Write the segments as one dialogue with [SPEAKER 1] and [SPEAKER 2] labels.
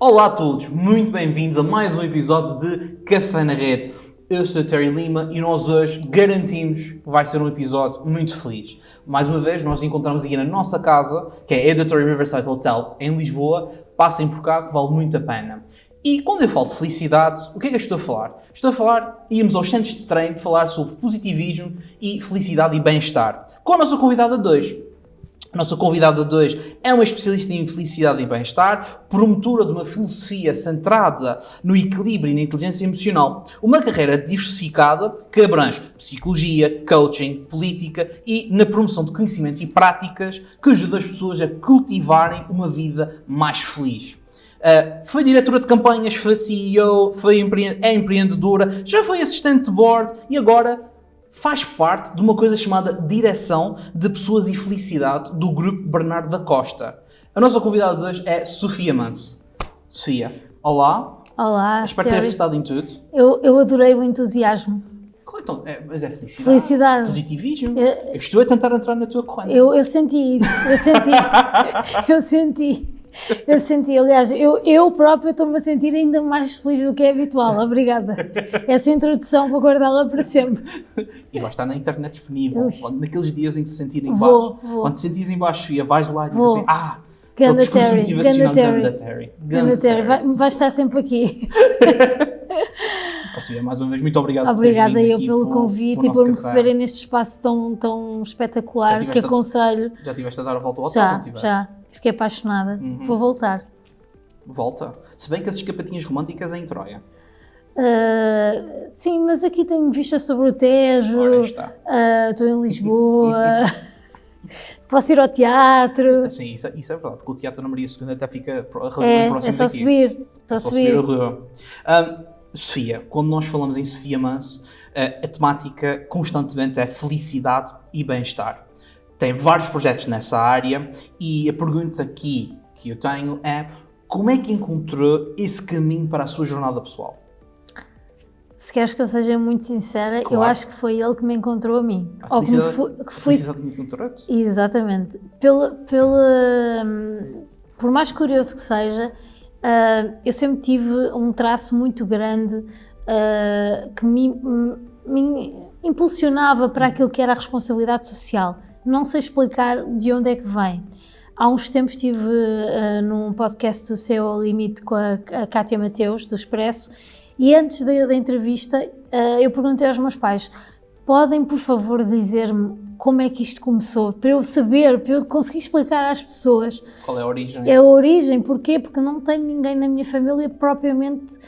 [SPEAKER 1] Olá a todos, muito bem-vindos a mais um episódio de Café na Rede. Eu sou o Terry Lima e nós hoje garantimos que vai ser um episódio muito feliz. Mais uma vez, nós encontramos aqui na nossa casa, que é a Editor Riverside Hotel, em Lisboa. Passem por cá, que vale muito a pena. E quando eu falo de felicidade, o que é que eu estou a falar? Estou a falar, íamos aos centros de treino falar sobre positivismo e felicidade e bem-estar. Com a nossa convidada de hoje. A nossa convidada de hoje é uma especialista em felicidade e bem-estar, promotora de uma filosofia centrada no equilíbrio e na inteligência emocional. Uma carreira diversificada que abrange psicologia, coaching, política e na promoção de conhecimentos e práticas que ajudam as pessoas a cultivarem uma vida mais feliz. Foi diretora de campanhas, foi CEO, é empreendedora, já foi assistente de board e agora faz parte de uma coisa chamada Direção de Pessoas e Felicidade do Grupo Bernardo da Costa. A nossa convidada de hoje é Sofia Manso. Sofia, olá.
[SPEAKER 2] Olá.
[SPEAKER 1] Espero ter acertado em tudo.
[SPEAKER 2] Eu adorei o entusiasmo.
[SPEAKER 1] Então, mas é felicidade?
[SPEAKER 2] Felicidade.
[SPEAKER 1] Positivismo? Eu estou a tentar entrar na tua corrente.
[SPEAKER 2] Eu senti isso. Eu senti, aliás, eu própria estou-me a sentir ainda mais feliz do que é habitual. Obrigada. Essa introdução vou guardá-la para sempre.
[SPEAKER 1] E vai estar na internet disponível. Naqueles dias em que se sentirem em
[SPEAKER 2] vou.
[SPEAKER 1] baixo. Quando te sentires em baixo, Sofia, vais lá e dizes assim,
[SPEAKER 2] Ganda Terry,
[SPEAKER 1] Ganda Terry.
[SPEAKER 2] Vai estar sempre aqui.
[SPEAKER 1] Sofia, mais uma vez, muito obrigado
[SPEAKER 2] Obrigada eu pelo convite e por me receberem neste espaço tão espetacular que aconselho.
[SPEAKER 1] Já estiveste a dar a volta ao hotel?
[SPEAKER 2] Já. Fiquei apaixonada. Vou voltar.
[SPEAKER 1] Volta? Se bem que as escapatinhas românticas é em Troia.
[SPEAKER 2] Sim, mas aqui tenho vista sobre o Tejo. Estou em Lisboa. Posso ir ao teatro.
[SPEAKER 1] Sim, isso é verdade, porque o Teatro na Maria II até fica relativamente próximo daqui.
[SPEAKER 2] É só subir.
[SPEAKER 1] Só subir a rua. Sofia, quando nós falamos em Sofia Manso, a temática constantemente é felicidade e bem-estar. Tem vários projetos nessa área e a pergunta aqui que eu tenho é: como é que encontrou esse caminho para a sua jornada pessoal?
[SPEAKER 2] Se queres que eu seja muito sincera,
[SPEAKER 1] claro.
[SPEAKER 2] Eu acho que foi ele que me encontrou a mim.
[SPEAKER 1] A felicidade que me encontrou-te?
[SPEAKER 2] Exatamente. Por mais curioso que seja, eu sempre tive um traço muito grande que me impulsionava para aquilo que era a responsabilidade social. Não sei explicar de onde é que vem. Há uns tempos estive num podcast do Céu ao Limite com a Cátia Mateus, do Expresso, e antes da entrevista eu perguntei aos meus pais: podem por favor dizer-me como é que isto começou? Para eu saber, para eu conseguir explicar às pessoas.
[SPEAKER 1] Qual é a origem?
[SPEAKER 2] É a origem, porquê? Porque não tenho ninguém na minha família propriamente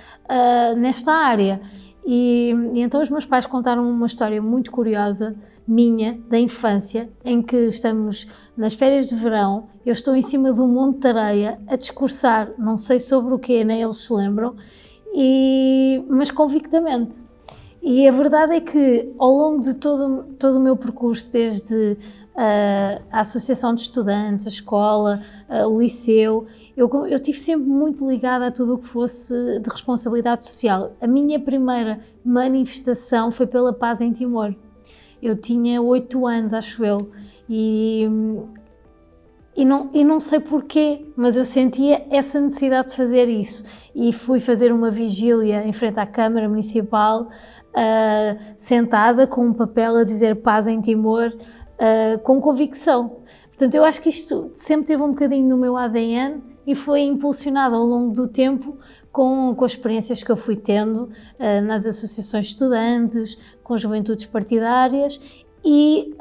[SPEAKER 2] nesta área. E então os meus pais contaram uma história muito curiosa, minha, da infância, em que estamos nas férias de verão, eu estou em cima de um monte de areia a discursar, não sei sobre o quê, nem eles se lembram, mas convictamente. E a verdade é que ao longo de todo o meu percurso, desde a associação de estudantes, a escola, o liceu, eu estive sempre muito ligada a tudo o que fosse de responsabilidade social. A minha primeira manifestação foi pela paz em Timor. Eu tinha 8 anos, acho eu, e não sei porquê, mas eu sentia essa necessidade de fazer isso. E fui fazer uma vigília em frente à Câmara Municipal, sentada com um papel a dizer paz em Timor, com convicção. Portanto, eu acho que isto sempre teve um bocadinho no meu ADN e foi impulsionado ao longo do tempo com as experiências que eu fui tendo nas associações de estudantes, com juventudes partidárias e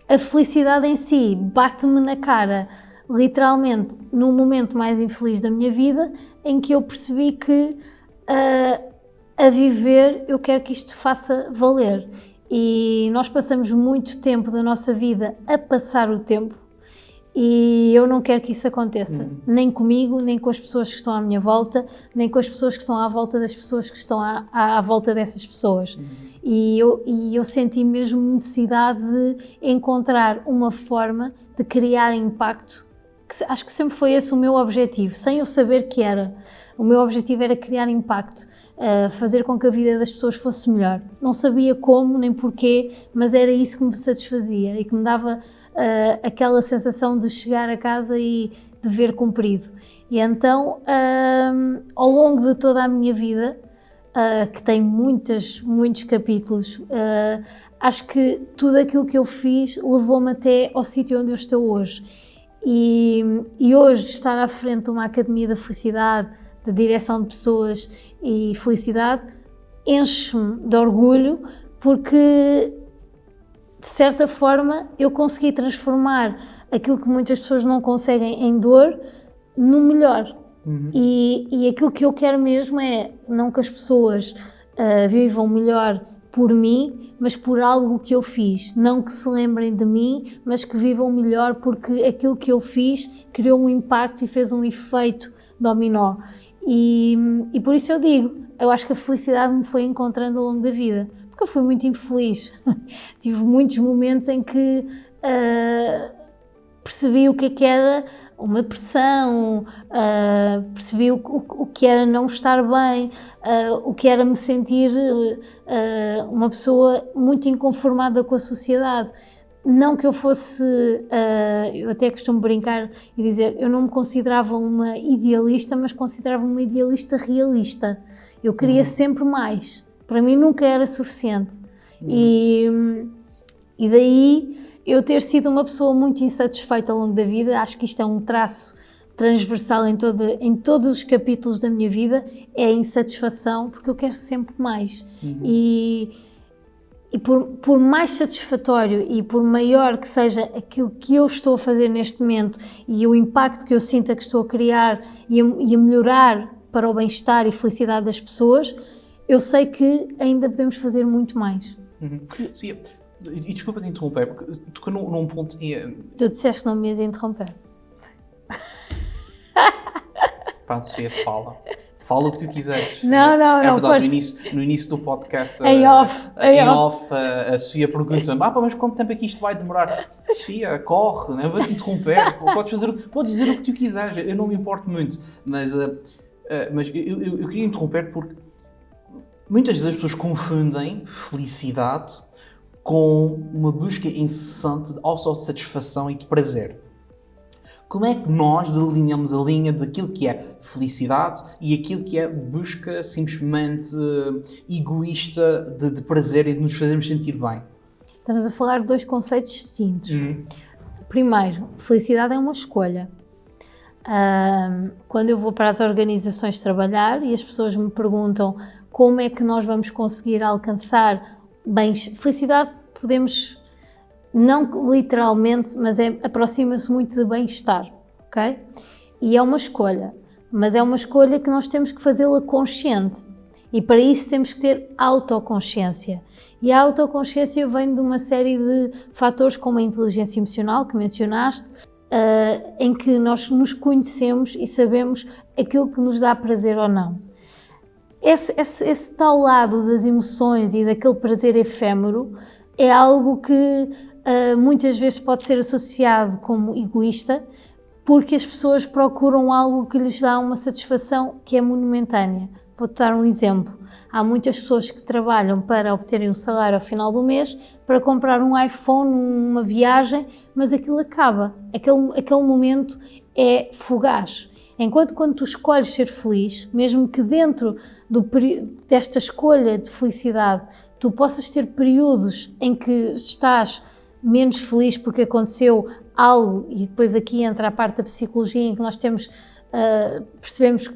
[SPEAKER 2] a felicidade em si bate-me na cara, literalmente, num momento mais infeliz da minha vida, em que eu percebi que a viver eu quero que isto faça valer. E nós passamos muito tempo da nossa vida a passar o tempo e eu não quero que isso aconteça, nem comigo, nem com as pessoas que estão à minha volta, nem com as pessoas que estão à volta das pessoas que estão à volta dessas pessoas. E eu senti mesmo necessidade de encontrar uma forma de criar impacto, que acho que sempre foi esse o meu objetivo, sem eu saber que era. O meu objetivo era criar impacto, fazer com que a vida das pessoas fosse melhor. Não sabia como nem porquê, mas era isso que me satisfazia e que me dava aquela sensação de chegar a casa e dever cumprido. E então, ao longo de toda a minha vida, que tem muitos capítulos, acho que tudo aquilo que eu fiz levou-me até ao sítio onde eu estou hoje. E hoje estar à frente de uma Academia da Felicidade, de direção de pessoas e felicidade, enche-me de orgulho, porque de certa forma eu consegui transformar aquilo que muitas pessoas não conseguem em dor no melhor. E aquilo que eu quero mesmo é não que as pessoas vivam melhor por mim, mas por algo que eu fiz. Não que se lembrem de mim, mas que vivam melhor porque aquilo que eu fiz criou um impacto e fez um efeito dominó. E por isso eu digo, eu acho que a felicidade me foi encontrando ao longo da vida, porque eu fui muito infeliz. Tive muitos momentos em que percebi o que era uma depressão, percebi o que era não estar bem, o que era me sentir uma pessoa muito inconformada com a sociedade. Não que eu fosse, eu até costumo brincar e dizer, eu não me considerava uma idealista, mas considerava-me uma idealista realista. Eu queria sempre mais, para mim nunca era suficiente. E daí eu ter sido uma pessoa muito insatisfeita ao longo da vida, acho que isto é um traço transversal em todos os capítulos da minha vida, é a insatisfação, porque eu quero sempre mais. E por mais satisfatório e por maior que seja aquilo que eu estou a fazer neste momento e o impacto que eu sinto que estou a criar e a melhorar para o bem-estar e felicidade das pessoas, eu sei que ainda podemos fazer muito mais.
[SPEAKER 1] Sim. E desculpa te interromper, porque tocou num ponto...
[SPEAKER 2] Tu disseste que não me ias interromper.
[SPEAKER 1] Pronto, Sofia, fala o que tu quiseres.
[SPEAKER 2] Não,
[SPEAKER 1] é verdade,
[SPEAKER 2] força.
[SPEAKER 1] no início do podcast,
[SPEAKER 2] em off,
[SPEAKER 1] a Sofia pergunta-me, mas quanto tempo é que isto vai demorar? Sofia, corre, eu vou-te interromper, podes dizer o que tu quiseres, eu não me importo muito, mas eu queria interromper porque muitas vezes as pessoas confundem felicidade com uma busca incessante de autossatisfação e de prazer. Como é que nós delineamos a linha daquilo que é felicidade e aquilo que é busca simplesmente egoísta de prazer e de nos fazermos sentir bem?
[SPEAKER 2] Estamos a falar de dois conceitos distintos. Primeiro, felicidade é uma escolha. Quando eu vou para as organizações trabalhar e as pessoas me perguntam como é que nós vamos conseguir alcançar felicidade, podemos, não literalmente, mas aproxima-se muito de bem-estar, ok? E é uma escolha, mas é uma escolha que nós temos que fazê-la consciente. E para isso temos que ter autoconsciência. E a autoconsciência vem de uma série de fatores como a inteligência emocional, que mencionaste, em que nós nos conhecemos e sabemos aquilo que nos dá prazer ou não. Esse tal lado das emoções e daquele prazer efêmero é algo que muitas vezes pode ser associado como egoísta, porque as pessoas procuram algo que lhes dá uma satisfação que é momentânea. Vou-te dar um exemplo. Há muitas pessoas que trabalham para obterem um salário ao final do mês, para comprar um iPhone, uma viagem, mas aquilo acaba. Aquele momento é fugaz. Enquanto quando tu escolhes ser feliz, mesmo que dentro desta escolha de felicidade tu possas ter períodos em que estás menos feliz porque aconteceu algo, e depois aqui entra a parte da psicologia em que nós percebemos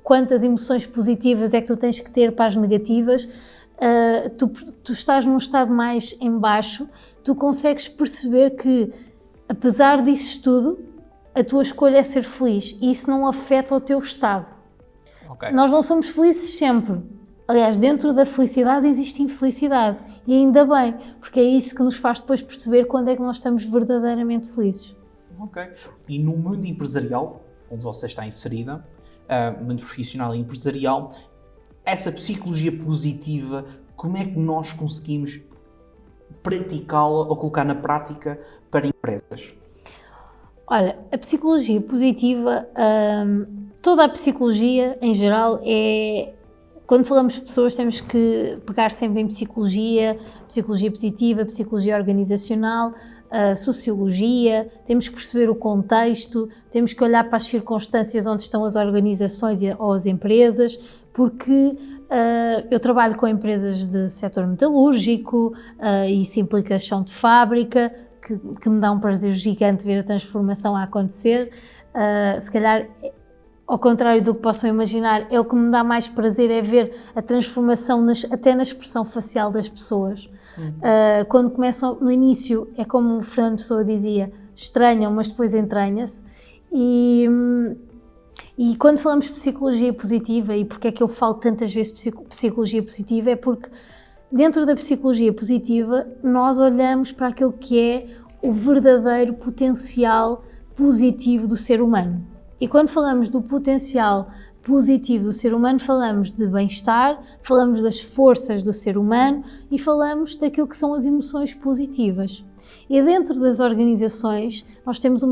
[SPEAKER 2] quantas emoções positivas é que tu tens que ter para as negativas, tu estás num estado mais em baixo, tu consegues perceber que, apesar disso tudo, a tua escolha é ser feliz e isso não afeta o teu estado.
[SPEAKER 1] Okay.
[SPEAKER 2] Nós não somos felizes sempre. Aliás, dentro da felicidade existe infelicidade e ainda bem, porque é isso que nos faz depois perceber quando é que nós estamos verdadeiramente felizes.
[SPEAKER 1] Ok. E no mundo empresarial, onde você está inserida, mundo profissional e empresarial, essa psicologia positiva, como é que nós conseguimos praticá-la ou colocar na prática para empresas?
[SPEAKER 2] Olha, a psicologia positiva Toda a psicologia, em geral, quando falamos de pessoas, temos que pegar sempre em psicologia positiva, psicologia organizacional, sociologia, temos que perceber o contexto, temos que olhar para as circunstâncias onde estão as organizações ou as empresas, porque eu trabalho com empresas de setor metalúrgico e isso implica chão de fábrica, que me dá um prazer gigante ver a transformação a acontecer. Se calhar, ao contrário do que possam imaginar, é o que me dá mais prazer é ver a transformação até na expressão facial das pessoas. Quando começam, no início, é como o Fernando Pessoa dizia, estranham, mas depois entranha-se. E quando falamos de psicologia positiva, e porque é que eu falo tantas vezes de psicologia positiva, é porque dentro da psicologia positiva nós olhamos para aquilo que é o verdadeiro potencial positivo do ser humano. E quando falamos do potencial positivo do ser humano, falamos de bem-estar, falamos das forças do ser humano e falamos daquilo que são as emoções positivas. E dentro das organizações nós temos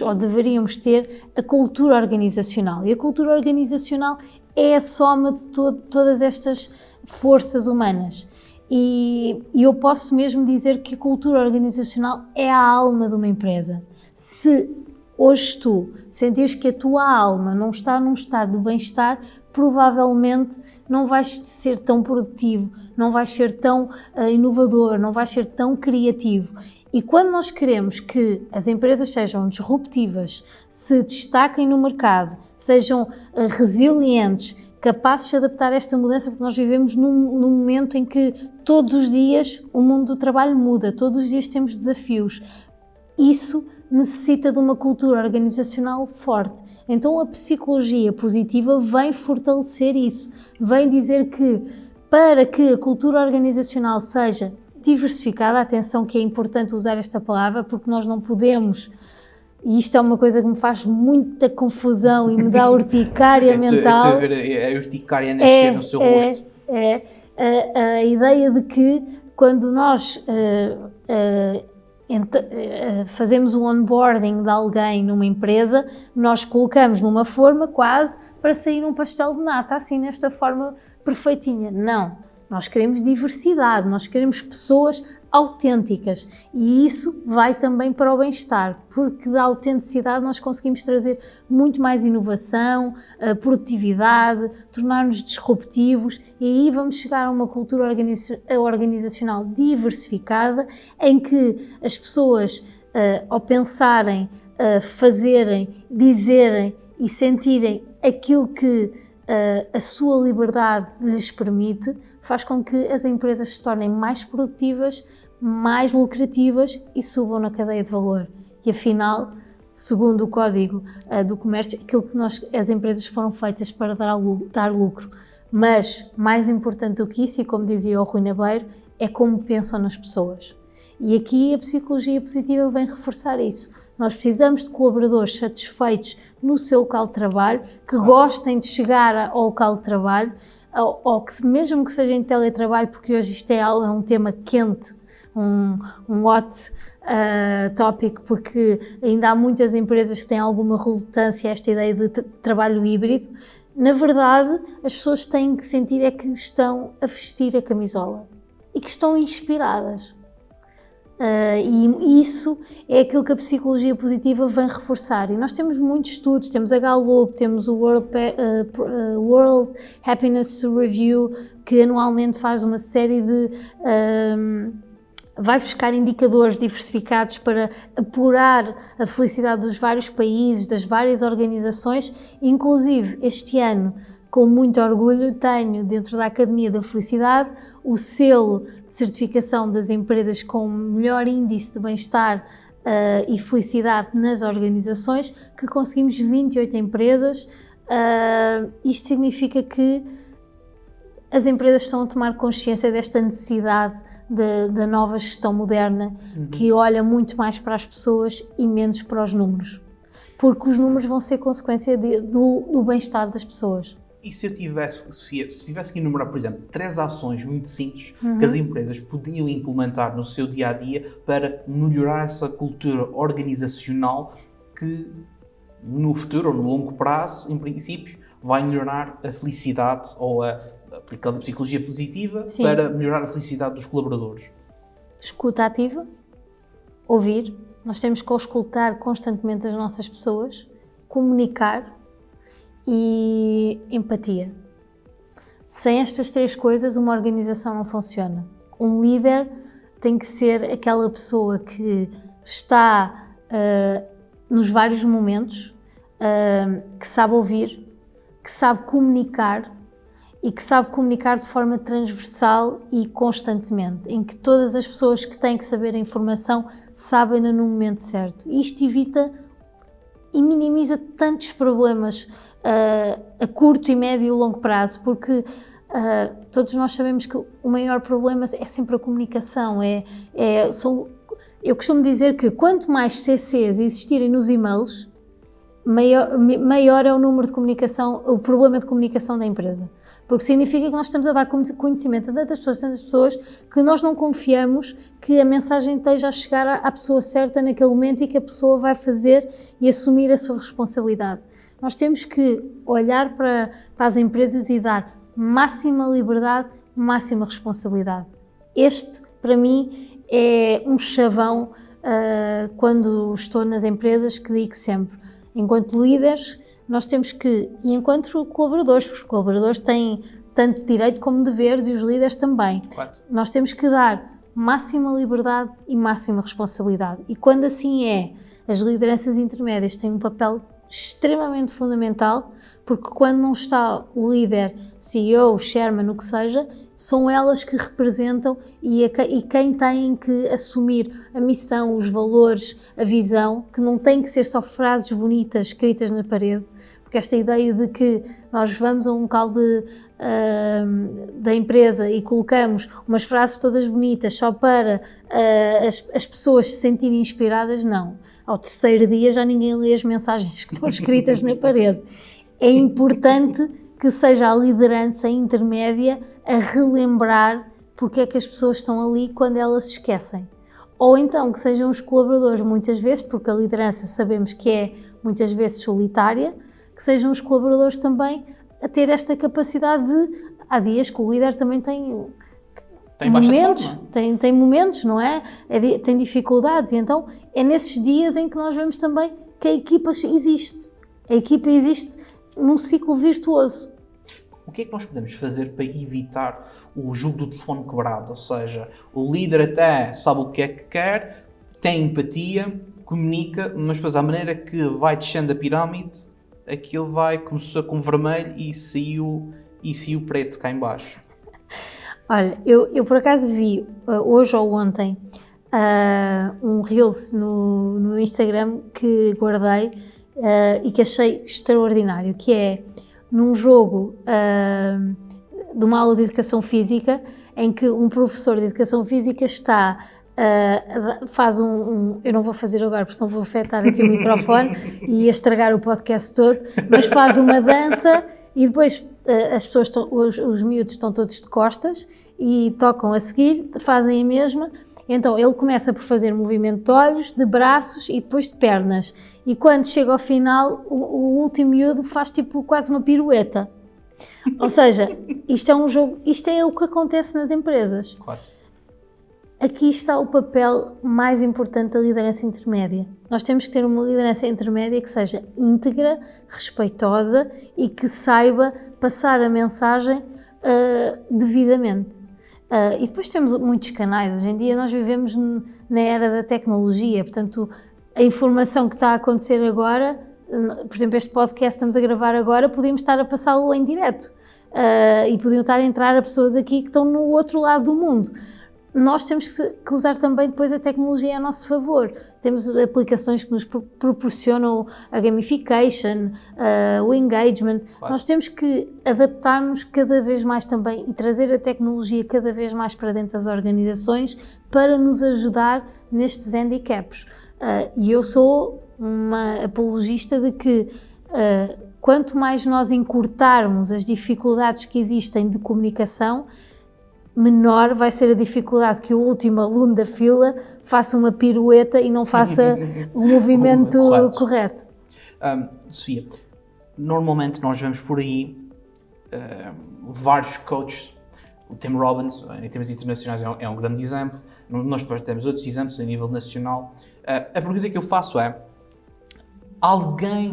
[SPEAKER 2] ou deveríamos ter a cultura organizacional. E a cultura organizacional é a soma de todas estas forças humanas. E eu posso mesmo dizer que a cultura organizacional é a alma de uma empresa. Se hoje tu sentires que a tua alma não está num estado de bem-estar, provavelmente não vais ser tão produtivo, não vais ser tão inovador, não vais ser tão criativo. E quando nós queremos que as empresas sejam disruptivas, se destaquem no mercado, sejam resilientes, capazes de se adaptar a esta mudança, porque nós vivemos num momento em que todos os dias o mundo do trabalho muda, todos os dias temos desafios. Isso necessita de uma cultura organizacional forte. Então a psicologia positiva vem fortalecer isso, vem dizer que para que a cultura organizacional seja diversificada, atenção que é importante usar esta palavra porque nós não podemos, e isto é uma coisa que me faz muita confusão e me dá urticária mental.
[SPEAKER 1] Estou a ver a urticária nascer no seu rosto.
[SPEAKER 2] A ideia de que quando nós fazemos o onboarding de alguém numa empresa, nós colocamos numa forma quase para sair um pastel de nata, assim nesta forma perfeitinha. Não, nós queremos diversidade, nós queremos pessoas autênticas e isso vai também para o bem-estar, porque da autenticidade nós conseguimos trazer muito mais inovação, produtividade, tornar-nos disruptivos e aí vamos chegar a uma cultura organizacional diversificada em que as pessoas, ao pensarem, fazerem, dizerem e sentirem aquilo que a sua liberdade lhes permite, faz com que as empresas se tornem mais produtivas, mais lucrativas e subam na cadeia de valor. E afinal, segundo o Código do Comércio, aquilo que as empresas foram feitas para dar lucro. Mas, mais importante do que isso, e como dizia o Rui Nabeiro, é como pensam nas pessoas. E aqui a psicologia positiva vem reforçar isso. Nós precisamos de colaboradores satisfeitos no seu local de trabalho, que gostem de chegar ao local de trabalho, ou que mesmo que seja em teletrabalho, porque hoje isto é um tema quente, um hot topic, porque ainda há muitas empresas que têm alguma relutância a esta ideia de trabalho híbrido. Na verdade, as pessoas têm que sentir é que estão a vestir a camisola e que estão inspiradas. E isso é aquilo que a psicologia positiva vem reforçar. E nós temos muitos estudos, temos a Gallup, temos o World Happiness Review, que anualmente faz uma série de... vai buscar indicadores diversificados para apurar a felicidade dos vários países, das várias organizações. Inclusive, este ano, com muito orgulho, tenho dentro da Academia da Felicidade o selo de certificação das empresas com melhor índice de bem-estar e felicidade nas organizações, que conseguimos 28 empresas. Isto significa que as empresas estão a tomar consciência desta necessidade da nova gestão moderna, que olha muito mais para as pessoas e menos para os números, porque os números vão ser consequência do bem-estar das pessoas.
[SPEAKER 1] E se tivesse que enumerar, por exemplo, 3 ações muito simples que as empresas podiam implementar no seu dia-a-dia para melhorar essa cultura organizacional que no futuro ou no longo prazo, em princípio, vai melhorar a felicidade ou aplicando a psicologia positiva
[SPEAKER 2] Sim.
[SPEAKER 1] para melhorar a felicidade dos colaboradores.
[SPEAKER 2] Escuta ativa, ouvir. Nós temos que auscultar constantemente as nossas pessoas, comunicar e empatia. Sem estas 3 coisas, uma organização não funciona. Um líder tem que ser aquela pessoa que está nos vários momentos, que sabe ouvir, que sabe comunicar e que sabe comunicar de forma transversal e constantemente, em que todas as pessoas que têm que saber a informação sabem-na no momento certo. Isto evita e minimiza tantos problemas a curto e médio e longo prazo, porque todos nós sabemos que o maior problema é sempre a comunicação. Eu costumo dizer que quanto mais CCs existirem nos e-mails, maior é o número de comunicação, o problema de comunicação da empresa. Porque significa que nós estamos a dar conhecimento a tantas pessoas, que nós não confiamos que a mensagem esteja a chegar à pessoa certa naquele momento e que a pessoa vai fazer e assumir a sua responsabilidade. Nós temos que olhar para as empresas e dar máxima liberdade, máxima responsabilidade. Este, para mim, é um chavão quando estou nas empresas, que digo sempre. Enquanto líderes, nós temos que, e enquanto colaboradores, porque os colaboradores têm tanto direito como deveres e os líderes também,
[SPEAKER 1] Claro.
[SPEAKER 2] nós temos que dar máxima liberdade e máxima responsabilidade. E quando assim é, as lideranças intermédias têm um papel extremamente fundamental, porque quando não está o líder, CEO, chairman, o que seja, são elas que representam e quem tem que assumir a missão, os valores, a visão, que não tem que ser só frases bonitas escritas na parede, porque esta ideia de que nós vamos a um local da empresa e colocamos umas frases todas bonitas só para as pessoas se sentirem inspiradas, não. Ao terceiro dia já ninguém lê as mensagens que estão escritas na parede. É importante que seja a liderança intermédia a relembrar porque é que as pessoas estão ali quando elas se esquecem. Ou então que sejam os colaboradores, muitas vezes, porque a liderança sabemos que é muitas vezes solitária, que sejam os colaboradores também a ter esta capacidade de... Há dias que o líder também tem momentos, tem momentos, não é? Tem dificuldades, e então é nesses dias em que nós vemos também que a equipa existe. A equipa existe num ciclo virtuoso.
[SPEAKER 1] O que é que nós podemos fazer para evitar o jogo do telefone quebrado? Ou seja, o líder até sabe o que é que quer, tem empatia, comunica, mas depois à maneira que vai descendo a pirâmide, aquilo começou com vermelho e saiu preto cá em baixo.
[SPEAKER 2] Olha, eu por acaso vi hoje ou ontem um Reels no Instagram que guardei e que achei extraordinário, que é num jogo de uma aula de educação física em que um professor de educação física faz eu não vou fazer agora porque senão vou afetar aqui o microfone e estragar o podcast todo, mas faz uma dança e depois as pessoas os miúdos estão todos de costas e tocam a seguir, fazem a mesma. Então ele começa por fazer movimento de olhos, de braços e depois de pernas, e quando chega ao final o último miúdo faz tipo quase uma pirueta. Ou seja, isto é um jogo, isto é o que acontece nas empresas.
[SPEAKER 1] Claro.
[SPEAKER 2] Aqui está o papel mais importante da liderança intermédia. Nós temos que ter uma liderança intermédia que seja íntegra, respeitosa e que saiba passar a mensagem devidamente. E depois temos muitos canais. Hoje em dia nós vivemos na era da tecnologia, portanto a informação que está a acontecer agora, por exemplo, este podcast estamos a gravar agora, podíamos estar a passá-lo em direto e podiam estar a entrar a pessoas aqui que estão no outro lado do mundo. Nós temos que usar também depois a tecnologia a nosso favor. Temos aplicações que nos proporcionam a gamification, o engagement. Claro. Nós temos que adaptar-nos cada vez mais também e trazer a tecnologia cada vez mais para dentro das organizações para nos ajudar nestes handicaps. E eu sou uma apologista de que quanto mais nós encurtarmos as dificuldades que existem de comunicação, menor vai ser a dificuldade que o último aluno da fila faça uma pirueta e não faça o movimento correto.
[SPEAKER 1] Sofia, normalmente nós vemos por aí vários coaches. O Tim Robbins, em termos internacionais, é um grande exemplo. Nós depois temos outros exemplos a nível nacional. A pergunta que eu faço é: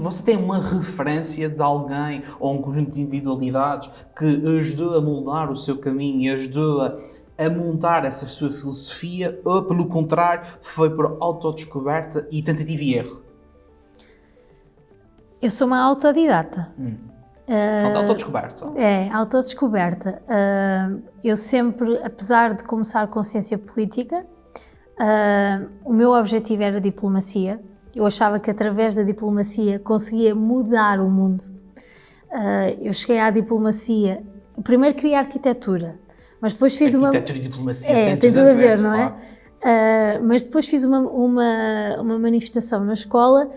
[SPEAKER 1] você tem uma referência de alguém ou um conjunto de individualidades que ajudou a moldar o seu caminho e ajudou a montar essa sua filosofia, ou pelo contrário, foi por autodescoberta e tentativa e erro?
[SPEAKER 2] Eu sou uma autodidata.
[SPEAKER 1] Autodescoberta.
[SPEAKER 2] Autodescoberta. Eu sempre, apesar de começar com ciência política, o meu objetivo era a diplomacia. Eu achava que através da diplomacia conseguia mudar o mundo. Eu cheguei à diplomacia, primeiro queria arquitetura, mas depois fiz
[SPEAKER 1] arquitetura e diplomacia
[SPEAKER 2] tem tudo a ver, não é? Mas depois fiz uma manifestação na escola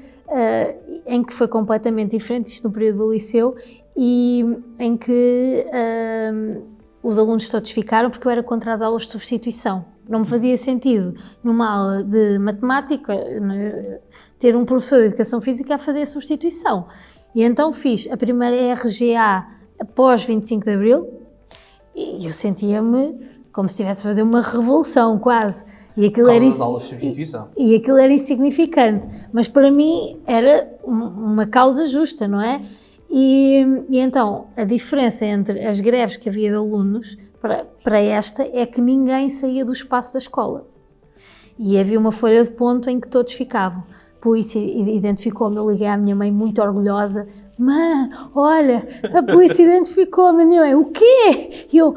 [SPEAKER 2] em que foi completamente diferente, isto no período do liceu, e em que os alunos todos ficaram porque eu era contra as aulas de substituição. Não me fazia sentido, numa aula de matemática, ter um professor de educação física a fazer a substituição. E então fiz a primeira RGA após 25 de Abril e eu sentia-me como se estivesse a fazer uma revolução, quase. E aquilo era
[SPEAKER 1] das aulas de substituição.
[SPEAKER 2] E aquilo era insignificante, mas para mim era uma causa justa, não é? E então, a diferença entre as greves que havia de alunos para esta é que ninguém saía do espaço da escola. E havia uma folha de ponto em que todos ficavam. A polícia identificou-me, eu liguei à minha mãe muito orgulhosa: "Mãe, olha, a polícia identificou-me." A minha mãe: "O quê?" E eu: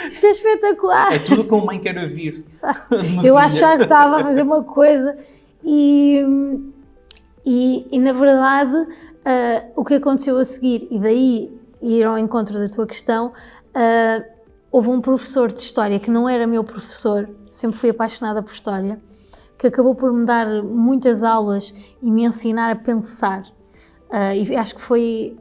[SPEAKER 2] "Isto é espetacular."
[SPEAKER 1] É tudo como mãe quer ouvir.
[SPEAKER 2] Eu achar que estava a fazer uma coisa e na verdade, o que aconteceu a seguir, e daí ir ao encontro da tua questão, houve um professor de História que não era meu professor, sempre fui apaixonada por História, que acabou por me dar muitas aulas e me ensinar a pensar. E acho que foi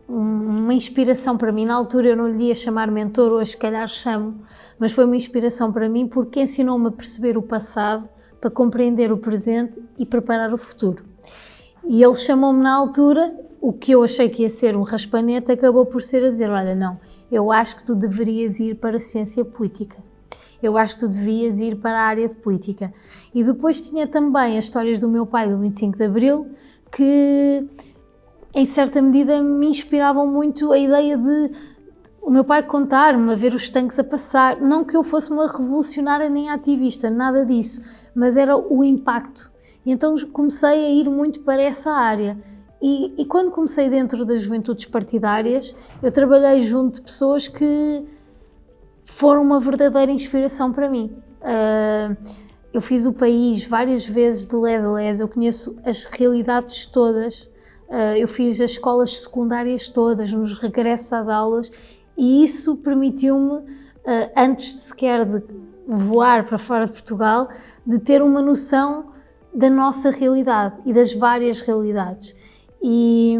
[SPEAKER 2] uma inspiração para mim. Na altura eu não lhe ia chamar mentor, hoje se calhar chamo, mas foi uma inspiração para mim porque ensinou-me a perceber o passado para compreender o presente e preparar o futuro. E ele chamou-me na altura, o que eu achei que ia ser um raspanete, acabou por ser a dizer: "Olha, não, eu acho que tu deverias ir para a ciência política. Eu acho que tu devias ir para a área de política." E depois tinha também as histórias do meu pai do 25 de Abril, que em certa medida me inspiravam muito a ideia de o meu pai contar-me, a ver os tanques a passar. Não que eu fosse uma revolucionária nem ativista, nada disso, mas era o impacto. E então comecei a ir muito para essa área. E quando comecei dentro das juventudes partidárias, eu trabalhei junto de pessoas que foram uma verdadeira inspiração para mim. Eu fiz o país várias vezes de les a les, eu conheço as realidades todas, eu fiz as escolas secundárias todas, nos regressos às aulas, e isso permitiu-me, antes de sequer de voar para fora de Portugal, de ter uma noção da nossa realidade e das várias realidades. E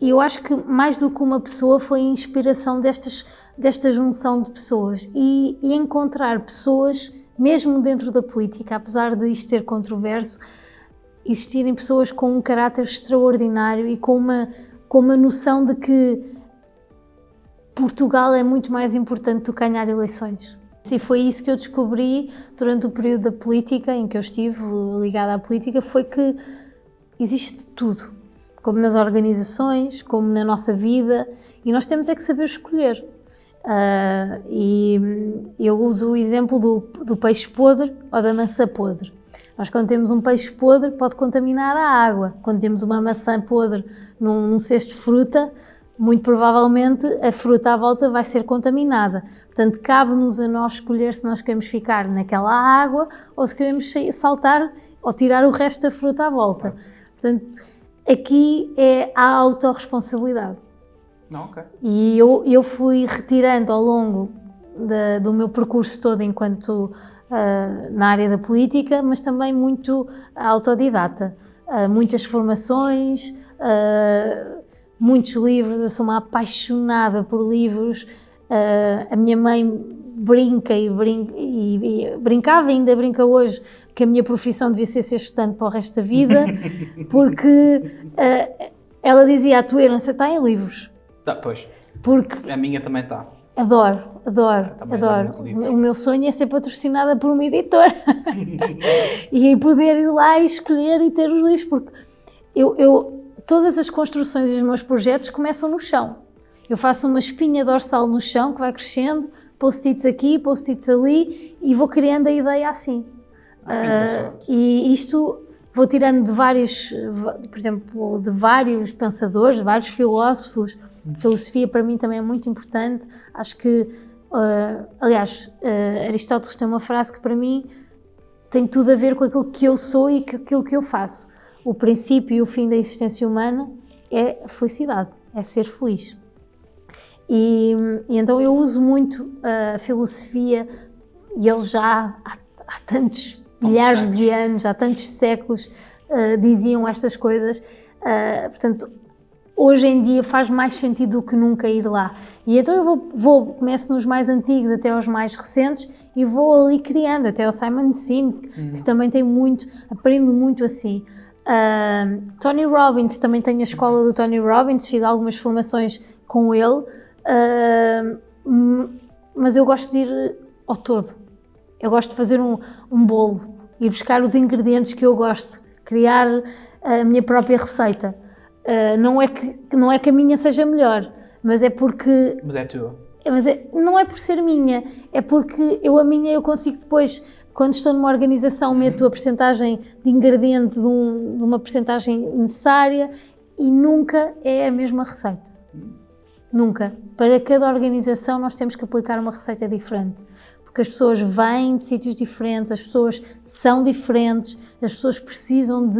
[SPEAKER 2] eu acho que mais do que uma pessoa foi a inspiração desta junção de pessoas e encontrar pessoas, mesmo dentro da política, apesar de isto ser controverso, existirem pessoas com um caráter extraordinário e com uma noção de que Portugal é muito mais importante do que ganhar eleições. E foi isso que eu descobri durante o período da política em que eu estive ligada à política, foi que existe tudo, como nas organizações, como na nossa vida, e nós temos é que saber escolher. E eu uso o exemplo do peixe podre ou da maçã podre. Nós, quando temos um peixe podre, pode contaminar a água. Quando temos uma maçã podre num cesto de fruta, muito provavelmente a fruta à volta vai ser contaminada. Portanto, cabe-nos a nós escolher se nós queremos ficar naquela água ou se queremos saltar ou tirar o resto da fruta à volta. Portanto, aqui é a autorresponsabilidade.
[SPEAKER 1] Okay.
[SPEAKER 2] E eu fui retirando ao longo do meu percurso todo enquanto na área da política, mas também muito autodidata. Muitas formações, muitos livros, eu sou uma apaixonada por livros. A minha mãe brinca e brincava e ainda brinca hoje que a minha profissão devia ser estudante para o resto da vida, porque ela dizia, a tua herança está em livros.
[SPEAKER 1] Pois,
[SPEAKER 2] porque
[SPEAKER 1] a minha também está.
[SPEAKER 2] Adoro.
[SPEAKER 1] Muito
[SPEAKER 2] O meu sonho é ser patrocinada por uma editora e poder ir lá e escolher e ter os livros, porque todas as construções dos meus projetos começam no chão. Eu faço uma espinha dorsal no chão que vai crescendo, post-its aqui, post-its ali, e vou criando a ideia assim. E isto vou tirando de vários, por exemplo, de vários pensadores, de vários filósofos. Filosofia para mim também é muito importante. Acho que, aliás, Aristóteles tem uma frase que para mim tem tudo a ver com aquilo que eu sou e com aquilo que eu faço. O princípio e o fim da existência humana é a felicidade, é ser feliz. E então eu uso muito a filosofia, e eles já há tantos milhares de anos, há tantos séculos, diziam estas coisas. Portanto, hoje em dia faz mais sentido do que nunca ir lá. E então eu começo nos mais antigos até aos mais recentes e vou ali criando, até ao Simon Sinek, que também tem muito, aprendo muito assim. Tony Robbins, também tenho a escola do Tony Robbins, fiz algumas formações com ele, mas eu gosto de ir ao todo. Eu gosto de fazer um bolo, ir buscar os ingredientes que eu gosto, criar a minha própria receita. Não é que a minha seja melhor, mas é porque...
[SPEAKER 1] Mas é tua.
[SPEAKER 2] Não é por ser minha, é porque eu consigo depois, quando estou numa organização, meto a percentagem de ingrediente de uma percentagem necessária e nunca é a mesma receita. Nunca. Para cada organização nós temos que aplicar uma receita diferente. Porque as pessoas vêm de sítios diferentes, as pessoas são diferentes, as pessoas precisam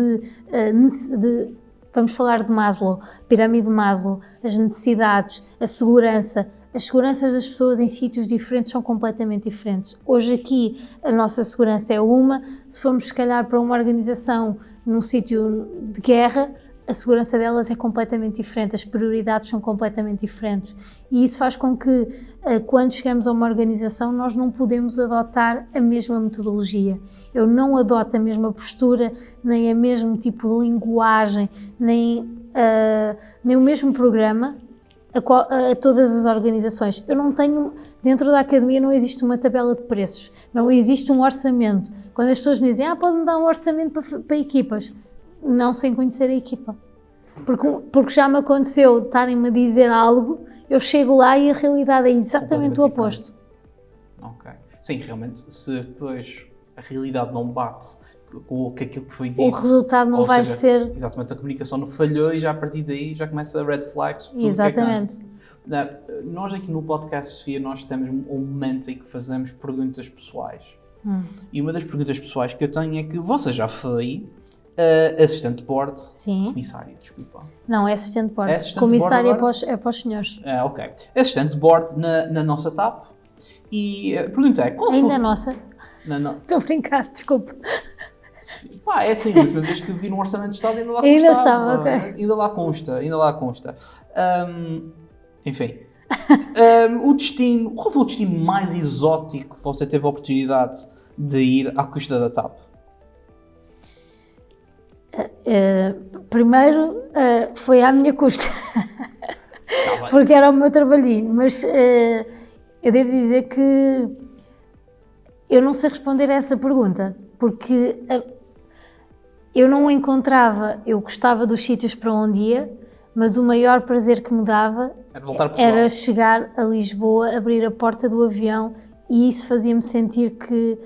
[SPEAKER 2] vamos falar de Maslow, pirâmide de Maslow, as necessidades, a segurança. As seguranças das pessoas em sítios diferentes são completamente diferentes. Hoje aqui a nossa segurança é uma, se formos se calhar para uma organização num sítio de guerra, a segurança delas é completamente diferente, as prioridades são completamente diferentes. E isso faz com que, quando chegamos a uma organização, nós não podemos adotar a mesma metodologia. Eu não adoto a mesma postura, nem o mesmo tipo de linguagem, nem o mesmo programa a todas as organizações. Eu não tenho, dentro da academia não existe uma tabela de preços, não existe um orçamento. Quando as pessoas me dizem, pode-me dar um orçamento para equipas, não sem conhecer a equipa. Porque já me aconteceu estarem-me a dizer algo, eu chego lá e a realidade é exatamente o oposto.
[SPEAKER 1] Ok. Sim, realmente, se depois a realidade não bate com aquilo que foi dito...
[SPEAKER 2] O resultado não vai ser...
[SPEAKER 1] Exatamente, a comunicação não falhou e já a partir daí já começa a red flags.
[SPEAKER 2] Exatamente.
[SPEAKER 1] Nós aqui no podcast, Sofia, nós temos um momento em que fazemos perguntas pessoais. E uma das perguntas pessoais que eu tenho é que você já foi... assistente de bordo,
[SPEAKER 2] sim.
[SPEAKER 1] Comissária, desculpa.
[SPEAKER 2] Não, é assistente de bordo.
[SPEAKER 1] Comissária
[SPEAKER 2] é para os senhores.
[SPEAKER 1] Ok. Assistente de bordo na nossa TAP. E a pergunta é, qual foi...
[SPEAKER 2] Ainda é nossa?
[SPEAKER 1] Não.
[SPEAKER 2] Estou a brincar, desculpa.
[SPEAKER 1] É assim, a última vez que vi no Orçamento de Estado ainda lá consta.
[SPEAKER 2] Ainda estava, ok.
[SPEAKER 1] Ainda lá consta. Enfim. Qual foi o destino mais exótico que você teve a oportunidade de ir à custa da TAP?
[SPEAKER 2] Primeiro foi à minha custa, porque era o meu trabalhinho, mas eu devo dizer que eu não sei responder a essa pergunta, porque eu não encontrava, eu gostava dos sítios para onde ia, mas o maior prazer que me dava era chegar a Lisboa, abrir a porta do avião, e isso fazia-me sentir que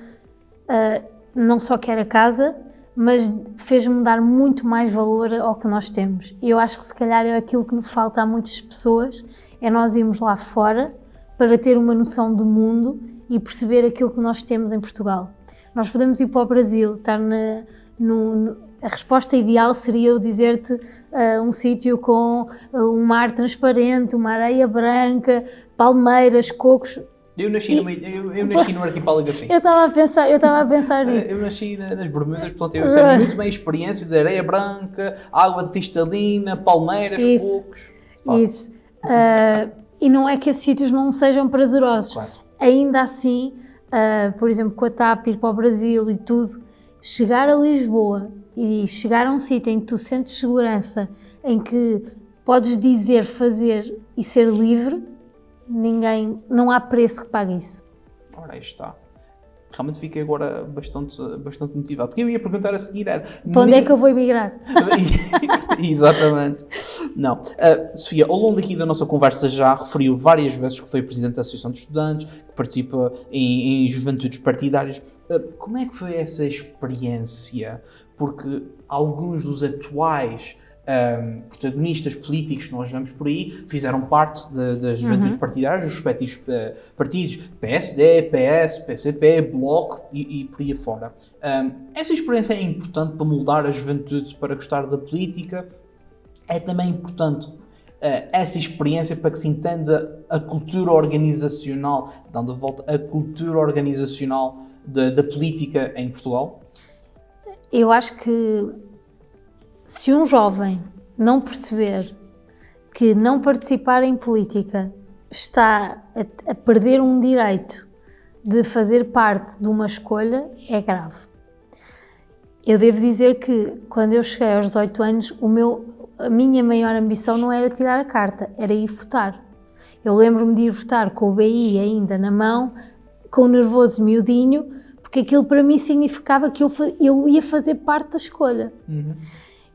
[SPEAKER 2] não só que era casa, mas fez-me dar muito mais valor ao que nós temos. E eu acho que se calhar é aquilo que me falta a muitas pessoas, é nós irmos lá fora para ter uma noção do mundo e perceber aquilo que nós temos em Portugal. Nós podemos ir para o Brasil, estar a resposta ideal seria eu dizer-te um sítio com um mar transparente, uma areia branca, palmeiras, cocos.
[SPEAKER 1] Eu nasci no arquipélago assim.
[SPEAKER 2] Eu estava a pensar nisso.
[SPEAKER 1] Eu nasci nas Bermudas, portanto eu sei muito bem a experiência de areia branca, água de cristalina, palmeiras, cocos.
[SPEAKER 2] Isso. E não é que esses sítios não sejam prazerosos.
[SPEAKER 1] Claro.
[SPEAKER 2] ainda assim, por exemplo, com a TAP ir para o Brasil e tudo, chegar a Lisboa e chegar a um sítio em que tu sentes segurança, em que podes dizer, fazer e ser livre, não há preço que pague isso.
[SPEAKER 1] Ora, aí está. Realmente fiquei agora bastante motivado. Porque eu ia perguntar a seguir era...
[SPEAKER 2] Para onde é que eu vou emigrar?
[SPEAKER 1] Exatamente. Não. Sofia, ao longo daqui da nossa conversa já referiu várias vezes que foi presidente da Associação de Estudantes, que participa em juventudes partidárias. Como é que foi essa experiência? Porque alguns dos atuais protagonistas políticos que nós vemos por aí fizeram parte das juventudes partidárias, dos respectivos partidos, PSD, PS, PCP, Bloco e por aí afora. Essa experiência é importante para moldar a juventude para gostar da política. É também importante essa experiência para que se entenda a cultura organizacional, dando a volta a cultura organizacional da política em Portugal.
[SPEAKER 2] Eu acho que se um jovem não perceber que não participar em política está a perder um direito de fazer parte de uma escolha, é grave. Eu devo dizer que quando eu cheguei aos 18 anos, a minha maior ambição não era tirar a carta, era ir votar. Eu lembro-me de ir votar com o BI ainda na mão, com o nervoso miudinho, porque aquilo para mim significava que eu ia fazer parte da escolha.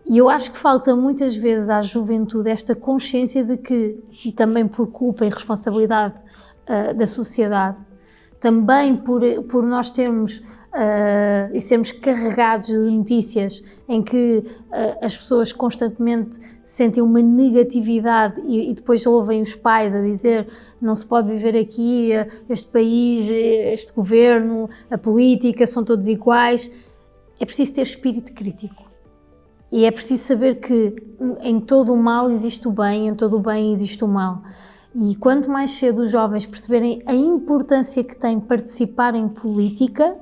[SPEAKER 2] E eu acho que falta muitas vezes à juventude esta consciência de que, e também por culpa e responsabilidade da sociedade, também por nós termos e sermos carregados de notícias em que as pessoas constantemente sentem uma negatividade e depois ouvem os pais a dizer não se pode viver aqui, este país, este governo, a política, são todos iguais. É preciso ter espírito crítico. E é preciso saber que em todo o mal existe o bem, em todo o bem existe o mal. E quanto mais cedo os jovens perceberem a importância que tem participar em política,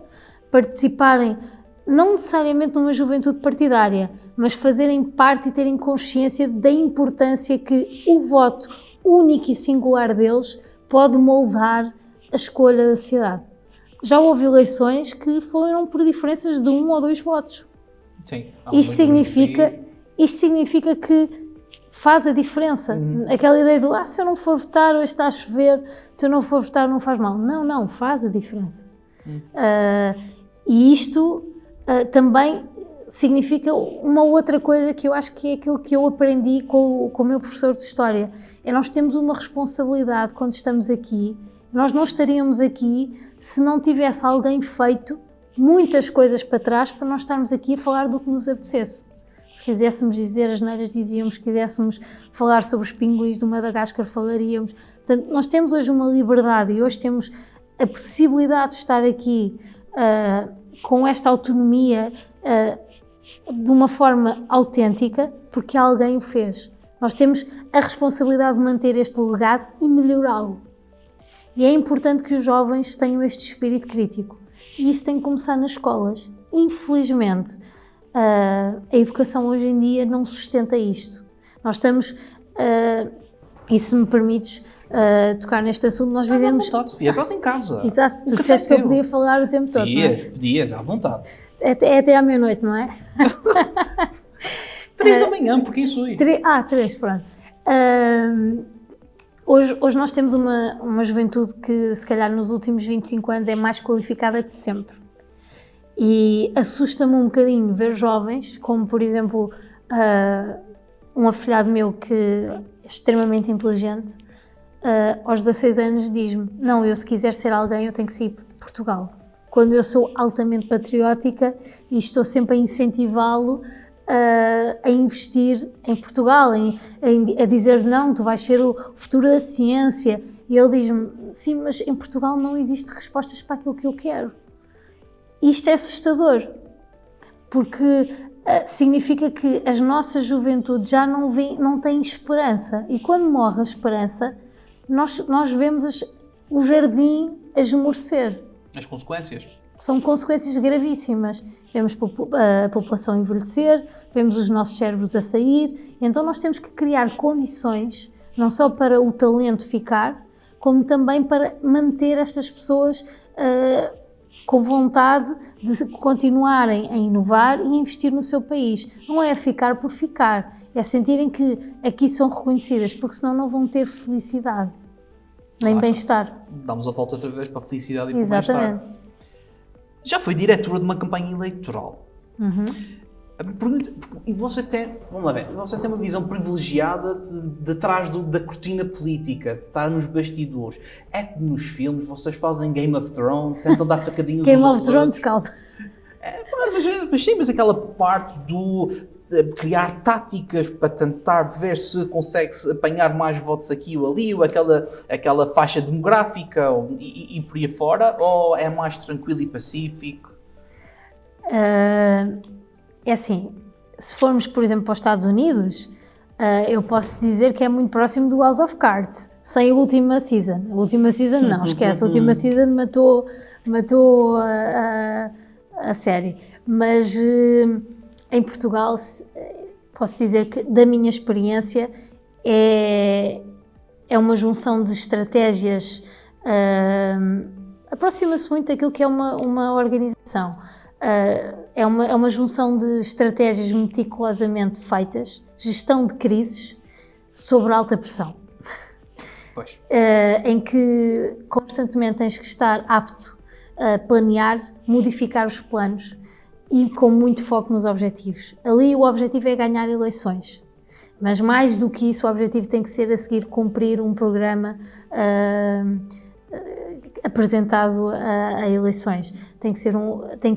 [SPEAKER 2] participarem não necessariamente numa juventude partidária, mas fazerem parte e terem consciência da importância que o voto único e singular deles pode moldar a escolha da sociedade. Já houve eleições que foram por diferenças de 1 ou 2 votos.
[SPEAKER 1] Sim,
[SPEAKER 2] Isto significa que faz a diferença. Aquela ideia do se eu não for votar, hoje está a chover, se eu não for votar não faz mal. Não, faz a diferença. E isto também significa uma outra coisa que eu acho que é aquilo que eu aprendi com o meu professor de História. Nós temos uma responsabilidade quando estamos aqui. Nós não estaríamos aqui se não tivesse alguém feito muitas coisas para trás para nós estarmos aqui a falar do que nos apetecesse. Se quiséssemos dizer as neiras, dizíamos. Se quiséssemos falar sobre os pinguins do Madagascar, falaríamos. Portanto, nós temos hoje uma liberdade e hoje temos a possibilidade de estar aqui com esta autonomia de uma forma autêntica, porque alguém o fez. Nós temos a responsabilidade de manter este legado e melhorá-lo. E é importante que os jovens tenham este espírito crítico. E isso tem que começar nas escolas. Infelizmente, a educação hoje em dia não sustenta isto. Nós estamos, e se me permites tocar neste assunto, nós vivemos...
[SPEAKER 1] À vontade, Sofia, estás em casa.
[SPEAKER 2] Exato, tu disseste que eu podia falar o tempo todo,
[SPEAKER 1] Podias, à vontade.
[SPEAKER 2] É até à meia-noite, não é?
[SPEAKER 1] 3 da manhã, porque isso aí.
[SPEAKER 2] 3, pronto. Hoje nós temos uma juventude que, se calhar, nos últimos 25 anos é mais qualificada de sempre. E assusta-me um bocadinho ver jovens, como, por exemplo, um afilhado meu que é extremamente inteligente, aos 16 anos diz-me: não, eu se quiser ser alguém eu tenho que sair de Portugal. Quando eu sou altamente patriótica e estou sempre a incentivá-lo a investir em Portugal, a dizer não, tu vais ser o futuro da ciência. E ele diz-me: sim, mas em Portugal não existem respostas para aquilo que eu quero. Isto é assustador, porque significa que as nossas juventudes já não têm esperança. E quando morre a esperança, nós vemos o jardim a esmorecer.
[SPEAKER 1] As consequências?
[SPEAKER 2] São consequências gravíssimas. Vemos a população envelhecer, vemos os nossos cérebros a sair. Então nós temos que criar condições, não só para o talento ficar, como também para manter estas pessoas com vontade de continuarem a inovar e investir no seu país. Não é ficar por ficar, é sentirem que aqui são reconhecidas, porque senão não vão ter felicidade, nem bem-estar.
[SPEAKER 1] Damos a volta outra vez para a felicidade e para o
[SPEAKER 2] Exatamente.
[SPEAKER 1] bem-estar. Já foi diretora de uma campanha eleitoral. E você tem, vamos lá ver, você tem uma visão privilegiada de trás da cortina política, de estar nos bastidores. É que nos filmes vocês fazem Game of Thrones, tentam dar facadinhos
[SPEAKER 2] Game
[SPEAKER 1] uns
[SPEAKER 2] of
[SPEAKER 1] aos
[SPEAKER 2] Thrones,
[SPEAKER 1] outros.
[SPEAKER 2] calma.
[SPEAKER 1] Mas aquela parte de criar táticas para tentar ver se consegue apanhar mais votos aqui ou ali, ou aquela faixa demográfica e por aí fora, ou é mais tranquilo e pacífico?
[SPEAKER 2] É assim, se formos, por exemplo, para os Estados Unidos, eu posso dizer que é muito próximo do House of Cards, sem a última season. A última season não, esquece, a última season matou a série. Mas em Portugal, posso dizer que, da minha experiência, é uma junção de estratégias, aproxima-se muito daquilo que é uma organização. É uma junção de estratégias meticulosamente feitas, gestão de crises sob alta pressão, em que constantemente tens que estar apto a planear, modificar os planos e com muito foco nos objetivos. Ali o objetivo é ganhar eleições, mas mais do que isso o objetivo tem que ser a seguir cumprir um programa apresentado a eleições. Tem que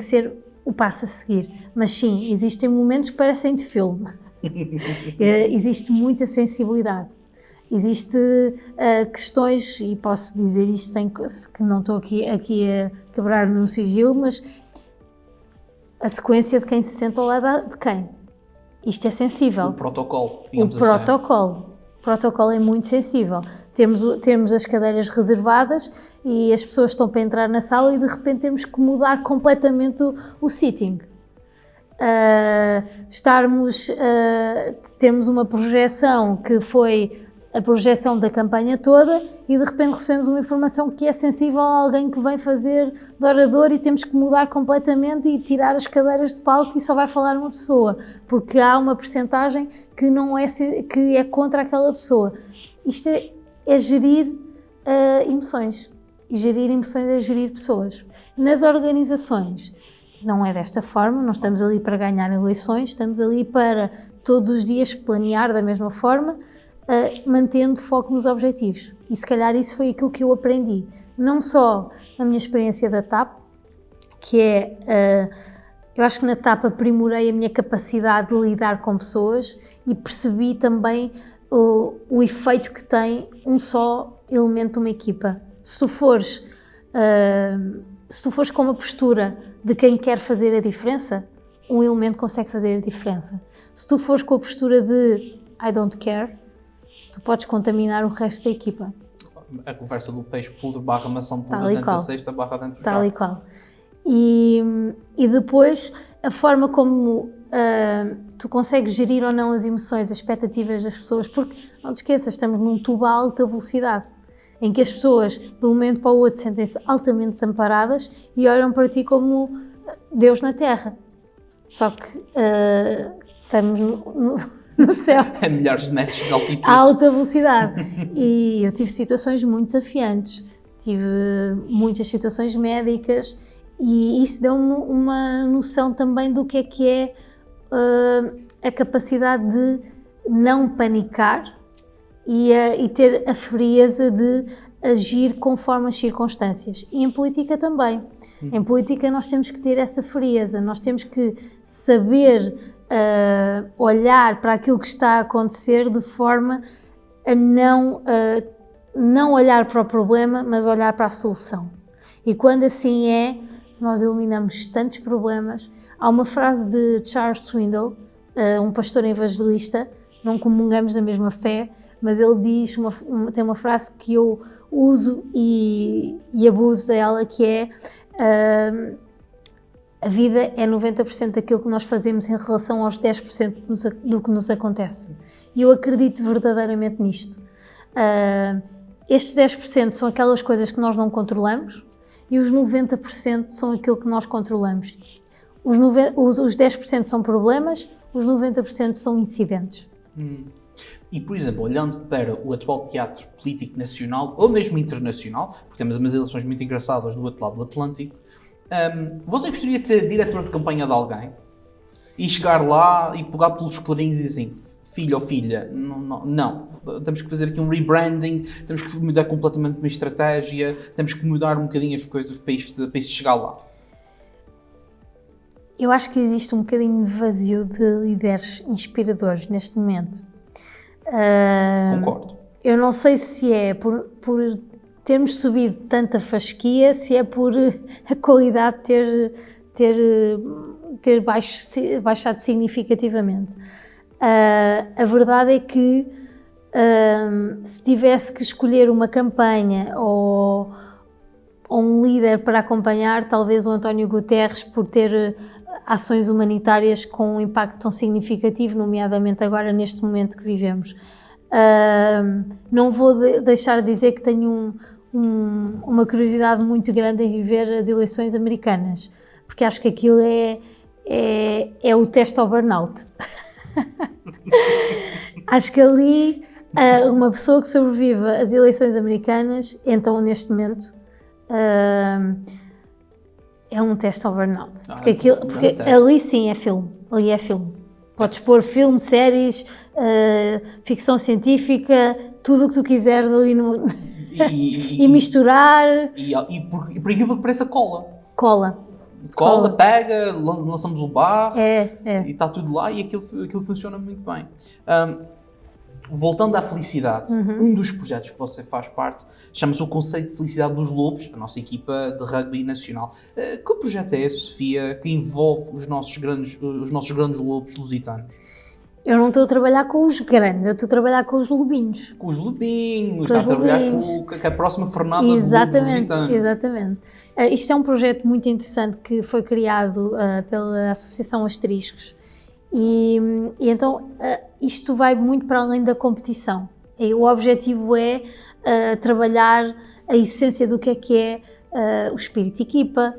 [SPEAKER 2] ser o passo a seguir. Mas sim, existem momentos que parecem de filme. Existe muita sensibilidade. Existe questões, e posso dizer isto sem que não estou aqui a quebrar no sigilo, mas a sequência de quem se senta ao lado de quem. Isto é sensível.
[SPEAKER 1] O protocolo,
[SPEAKER 2] O
[SPEAKER 1] digamos
[SPEAKER 2] protocolo. O protocolo é muito sensível. Temos as cadeiras reservadas e as pessoas estão para entrar na sala e de repente temos que mudar completamente o sitting. Temos uma projeção que foi a projeção da campanha toda e de repente recebemos uma informação que é sensível a alguém que vem fazer de orador e temos que mudar completamente e tirar as cadeiras de palco e só vai falar uma pessoa, porque há uma percentagem que é contra aquela pessoa. Isto é gerir emoções. E gerir emoções é gerir pessoas. Nas organizações não é desta forma, não estamos ali para ganhar eleições, estamos ali para todos os dias planear da mesma forma, mantendo foco nos objetivos. E se calhar isso foi aquilo que eu aprendi, não só na minha experiência da TAP, que eu acho que na TAP aprimorei a minha capacidade de lidar com pessoas e percebi também o efeito que tem um só elemento de uma equipa. Se tu fores com uma postura de quem quer fazer a diferença, um elemento consegue fazer a diferença. Se tu fores com a postura de I don't care, tu podes contaminar o resto da equipa.
[SPEAKER 1] A conversa do peixe podre barra maçã podre
[SPEAKER 2] Tal e
[SPEAKER 1] dentro
[SPEAKER 2] qual.
[SPEAKER 1] da cesta barra dentro do
[SPEAKER 2] Tal
[SPEAKER 1] carro.
[SPEAKER 2] e qual. E depois, a forma como tu consegues gerir ou não as emoções, as expectativas das pessoas, porque, não te esqueças, estamos num tubo a alta velocidade, em que as pessoas, de um momento para o outro, sentem-se altamente desamparadas e olham para ti como Deus na Terra. Só que estamos no céu.
[SPEAKER 1] A milhares de metros de altitude.
[SPEAKER 2] A alta velocidade. E eu tive situações muito desafiantes. Tive muitas situações médicas e isso deu-me uma noção também do que é a capacidade de não panicar e ter a frieza de agir conforme as circunstâncias. E em política também. Em política nós temos que ter essa frieza, nós temos que saber olhar para aquilo que está a acontecer de forma a não olhar para o problema, mas olhar para a solução. E quando assim é, nós eliminamos tantos problemas. Há uma frase de Charles Swindoll, um pastor evangelista, não comungamos da mesma fé, mas ele diz tem uma frase que eu uso e abuso dela, que é a vida é 90% daquilo que nós fazemos em relação aos 10% do que nos acontece. E eu acredito verdadeiramente nisto. estes 10% são aquelas coisas que nós não controlamos e os 90% são aquilo que nós controlamos. Os 10% são problemas, os 90% são incidentes.
[SPEAKER 1] E, por exemplo, olhando para o atual teatro político nacional, ou mesmo internacional, porque temos umas eleições muito engraçadas do outro lado do Atlântico, você gostaria de ser diretor de campanha de alguém e chegar lá e pegar pelos colarinhos e dizer assim, filho ou filha, não, temos que fazer aqui um rebranding, temos que mudar completamente uma estratégia, temos que mudar um bocadinho as coisas para isto chegar lá?
[SPEAKER 2] Eu acho que existe um bocadinho de vazio de líderes inspiradores neste momento.
[SPEAKER 1] Concordo.
[SPEAKER 2] Eu não sei se é por termos subido tanta fasquia, se é por a qualidade ter baixado significativamente. A verdade é que se tivesse que escolher uma campanha ou um líder para acompanhar, talvez o António Guterres, por ter ações humanitárias com um impacto tão significativo, nomeadamente agora neste momento que vivemos. Não vou deixar de dizer que tenho uma curiosidade muito grande em viver as eleições americanas, porque acho que aquilo é o teste ao burnout. Acho que ali uma pessoa que sobrevive às eleições americanas, então neste momento é um teste ao burnout. Porque ali sim é filme, ali é filme. Podes pôr filme, séries, ficção científica, tudo o que tu quiseres ali e misturar.
[SPEAKER 1] E por aquilo que parece a cola.
[SPEAKER 2] Cola,
[SPEAKER 1] pega, lançamos o barro
[SPEAKER 2] e
[SPEAKER 1] está tudo lá e aquilo funciona muito bem. Voltando à felicidade, um dos projetos que você faz parte chama-se o Conceito de Felicidade dos Lobos, a nossa equipa de rugby nacional. Que projeto é esse, Sofia, que envolve os nossos grandes lobos lusitanos?
[SPEAKER 2] Eu não estou a trabalhar com os grandes, eu estou a trabalhar com os lobinhos.
[SPEAKER 1] Com os lobinhos, está a trabalhar com a próxima fornada de lobos lusitanos.
[SPEAKER 2] Exatamente. Isto é um projeto muito interessante que foi criado pela Associação Asteriscos. E então isto vai muito para além da competição. E o objetivo é trabalhar a essência do que é o espírito de equipa,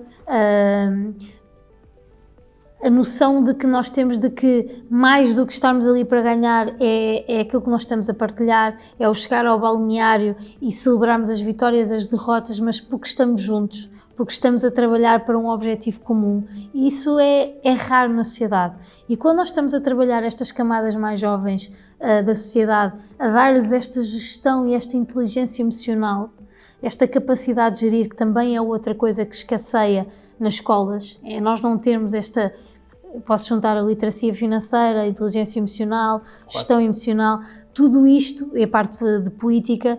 [SPEAKER 2] a noção de que nós temos de que mais do que estarmos ali para ganhar é aquilo que nós estamos a partilhar, é o chegar ao balneário e celebrarmos as vitórias, as derrotas, mas porque estamos juntos, porque estamos a trabalhar para um objetivo comum. E isso é raro na sociedade. E quando nós estamos a trabalhar estas camadas mais jovens da sociedade, a dar-lhes esta gestão e esta inteligência emocional, esta capacidade de gerir, que também é outra coisa que escasseia nas escolas, é nós não termos esta... Posso juntar a literacia financeira, a inteligência emocional, gestão emocional, tudo isto, e a parte de política,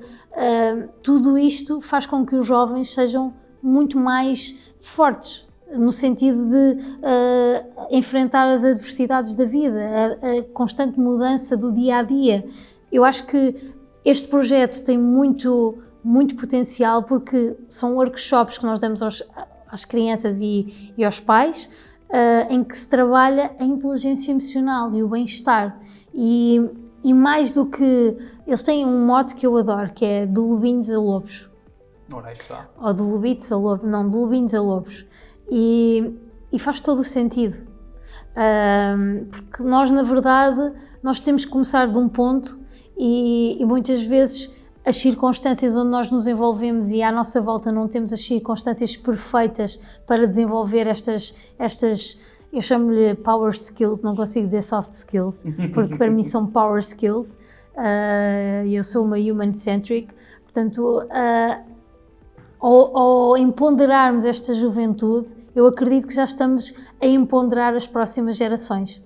[SPEAKER 2] tudo isto faz com que os jovens sejam muito mais fortes, no sentido de enfrentar as adversidades da vida, a constante mudança do dia-a-dia. Eu acho que este projeto tem muito potencial, porque são workshops que nós damos às crianças e aos pais, em que se trabalha a inteligência emocional e o bem-estar. E mais do que... Eles têm um mote que eu adoro, que é de lobinhos a lobos.
[SPEAKER 1] Ora, está.
[SPEAKER 2] Ou de lobitos a lobos, não, de lobinhos a lobos. E faz todo o sentido. Porque nós, na verdade, nós temos que começar de um ponto e muitas vezes as circunstâncias onde nós nos envolvemos e à nossa volta não temos as circunstâncias perfeitas para desenvolver estas eu chamo-lhe power skills, não consigo dizer soft skills, porque para mim são power skills. Eu sou uma human-centric, portanto, ao empoderarmos esta juventude, eu acredito que já estamos a empoderar as próximas gerações.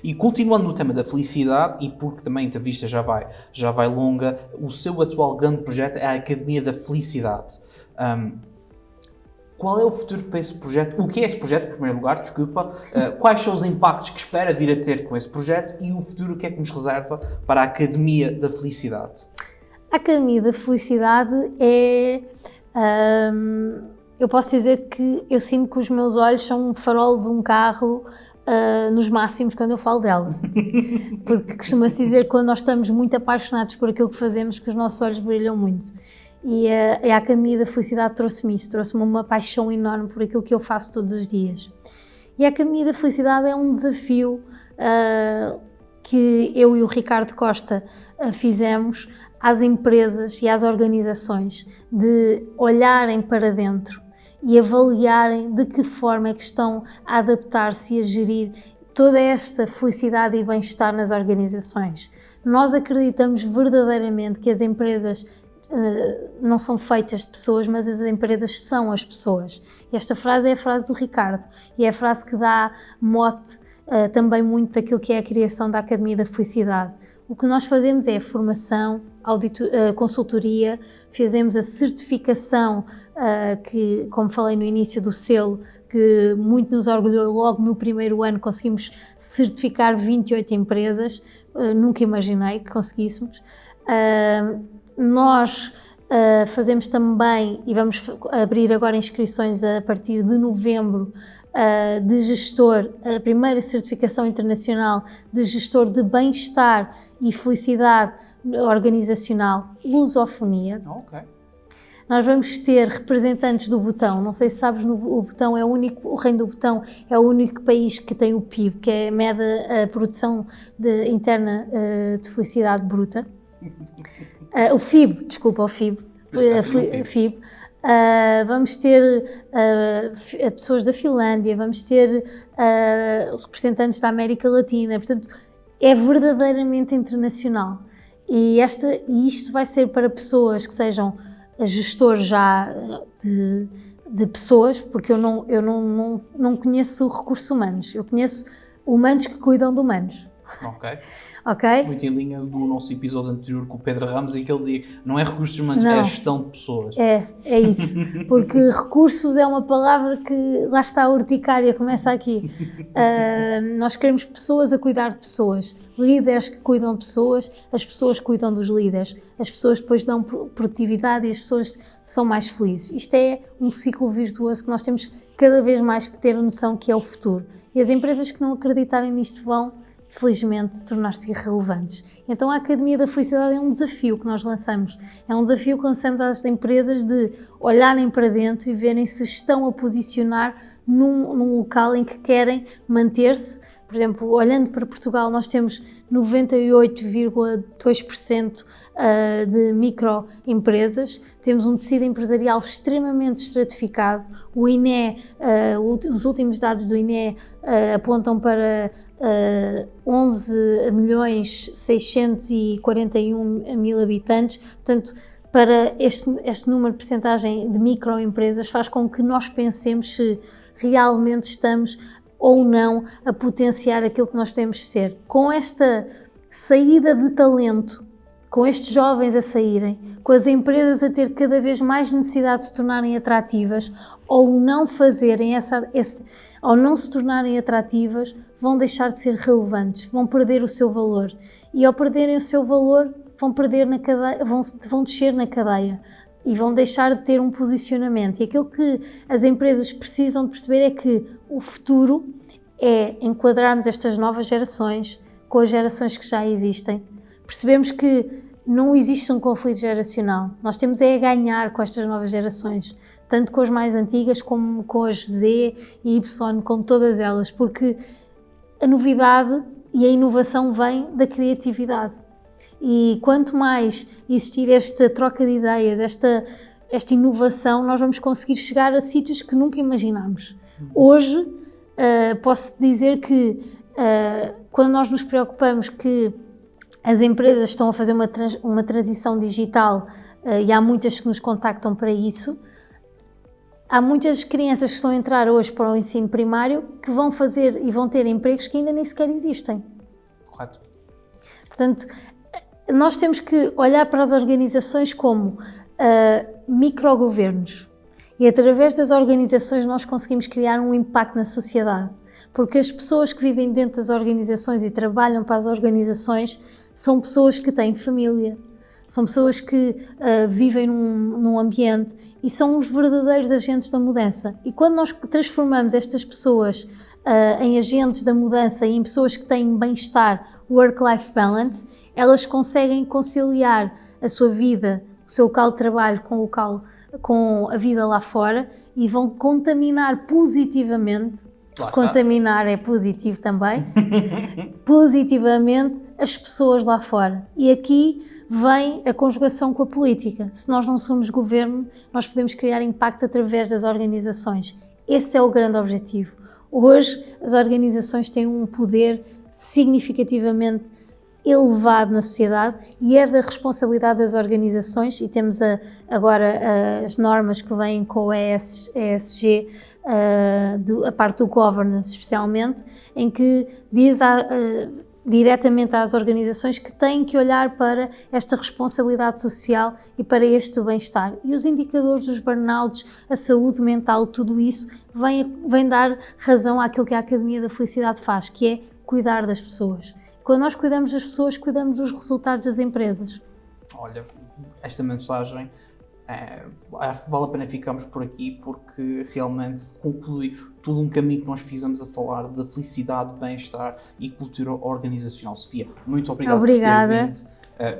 [SPEAKER 1] E continuando no tema da felicidade, e porque também a entrevista já vai longa, o seu atual grande projeto é a Academia da Felicidade. Qual é o futuro para esse projeto? O que é esse projeto, em primeiro lugar, desculpa? Quais são os impactos que espera vir a ter com esse projeto e o futuro, o que é que nos reserva para a Academia da Felicidade?
[SPEAKER 2] A Academia da Felicidade é... eu posso dizer que eu sinto que os meus olhos são um farol de um carro nos máximos quando eu falo dela. Porque costuma-se dizer que quando nós estamos muito apaixonados por aquilo que fazemos, que os nossos olhos brilham muito. E a Academia da Felicidade trouxe-me isso, trouxe-me uma paixão enorme por aquilo que eu faço todos os dias. E a Academia da Felicidade é um desafio que eu e o Ricardo Costa fizemos às empresas e às organizações, de olharem para dentro e avaliarem de que forma é que estão a adaptar-se e a gerir toda esta felicidade e bem-estar nas organizações. Nós acreditamos verdadeiramente que as empresas não são feitas de pessoas, mas as empresas são as pessoas. Esta frase é a frase do Ricardo e é a frase que dá mote também muito daquilo que é a criação da Academia da Felicidade. O que nós fazemos é a formação, consultoria, fizemos a certificação, que, como falei no início do selo, que muito nos orgulhou, logo no primeiro ano conseguimos certificar 28 empresas, nunca imaginei que conseguíssemos. Nós fazemos também, e vamos abrir agora inscrições a partir de novembro, de gestor, a primeira certificação internacional de gestor de bem-estar e felicidade organizacional, lusofonia.
[SPEAKER 1] Ok.
[SPEAKER 2] Nós vamos ter representantes do Butão, não sei se sabes, o Butão é o Reino do Butão é o único país que tem o PIB, que é mede a produção interna de felicidade bruta. O FIB, desculpa, o FIB. FIB. Vamos ter pessoas da Finlândia, vamos ter representantes da América Latina, portanto é verdadeiramente internacional e isto vai ser para pessoas que sejam gestores já de pessoas, porque eu não conheço recursos humanos, eu conheço humanos que cuidam de humanos.
[SPEAKER 1] Ok.
[SPEAKER 2] Okay?
[SPEAKER 1] Muito em linha do nosso episódio anterior com o Pedro Ramos, em que ele dizia, não é recursos humanos, é a gestão de pessoas.
[SPEAKER 2] É isso, porque recursos é uma palavra que lá está a urticária, começa aqui. Nós queremos pessoas a cuidar de pessoas, líderes que cuidam de pessoas, as pessoas cuidam dos líderes, as pessoas depois dão produtividade e as pessoas são mais felizes. Isto é um ciclo virtuoso que nós temos cada vez mais que ter a noção que é o futuro. E as empresas que não acreditarem nisto vão, felizmente, tornar-se irrelevantes. Então a Academia da Felicidade é um desafio que nós lançamos. É um desafio que lançamos às empresas de olharem para dentro e verem se estão a posicionar num local em que querem manter-se. Por exemplo, olhando para Portugal, nós temos 98,2% de microempresas, temos um tecido empresarial extremamente estratificado. O INE, os últimos dados do INE apontam para 11.641.000 habitantes, portanto, para este número de percentagem de microempresas faz com que nós pensemos se realmente estamos ou não a potenciar aquilo que nós podemos ser. Com esta saída de talento, com estes jovens a saírem, com as empresas a ter cada vez mais necessidade de se tornarem atrativas ou não fazerem ou não se tornarem atrativas, vão deixar de ser relevantes, vão perder o seu valor. E ao perderem o seu valor, vão descer na cadeia e vão deixar de ter um posicionamento. E aquilo que as empresas precisam de perceber é que o futuro é enquadrarmos estas novas gerações com as gerações que já existem. Percebemos que não existe um conflito geracional. Nós temos a ganhar com estas novas gerações, tanto com as mais antigas como com as Z e Y, com todas elas, porque a novidade e a inovação vem da criatividade. E quanto mais existir esta troca de ideias, esta inovação, nós vamos conseguir chegar a sítios que nunca imaginámos. Hoje, posso dizer que quando nós nos preocupamos que as empresas estão a fazer uma transição digital e há muitas que nos contactam para isso, há muitas crianças que estão a entrar hoje para o ensino primário que vão fazer e vão ter empregos que ainda nem sequer existem.
[SPEAKER 1] Correto.
[SPEAKER 2] Portanto, nós temos que olhar para as organizações como microgovernos e através das organizações nós conseguimos criar um impacto na sociedade, porque as pessoas que vivem dentro das organizações e trabalham para as organizações são pessoas que têm família, são pessoas que vivem num ambiente e são os verdadeiros agentes da mudança. E quando nós transformamos estas pessoas em agentes da mudança e em pessoas que têm bem-estar, work-life balance, elas conseguem conciliar a sua vida, o seu local de trabalho com a vida lá fora e vão contaminar positivamente. Contaminar é positivo também, positivamente as pessoas lá fora. E aqui vem a conjugação com a política. Se nós não somos governo, nós podemos criar impacto através das organizações. Esse é o grande objetivo. Hoje, as organizações têm um poder significativamente elevado na sociedade e é da responsabilidade das organizações, e temos agora as normas que vêm com o ESG, a parte do governance especialmente, em que diz diretamente às organizações que têm que olhar para esta responsabilidade social e para este bem-estar. E os indicadores dos burnouts, a saúde mental, tudo isso vem dar razão àquilo que a Academia da Felicidade faz, que é cuidar das pessoas. Quando nós cuidamos das pessoas, cuidamos dos resultados das empresas.
[SPEAKER 1] Olha, esta mensagem vale a pena ficarmos por aqui, porque realmente conclui todo um caminho que nós fizemos a falar de felicidade, bem-estar e cultura organizacional. Sofia, muito obrigado por ter vindo.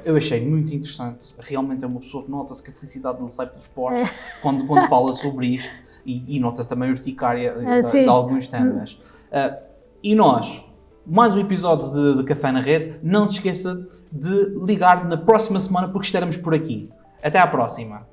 [SPEAKER 1] Eu achei muito interessante. Realmente é uma pessoa que nota-se que a felicidade lhe sai pelos poros quando fala sobre isto, e nota-se também a urticária de alguns temas. E nós, mais um episódio de Café na Rede. Não se esqueça de ligar na próxima semana, porque estaremos por aqui. Até à próxima!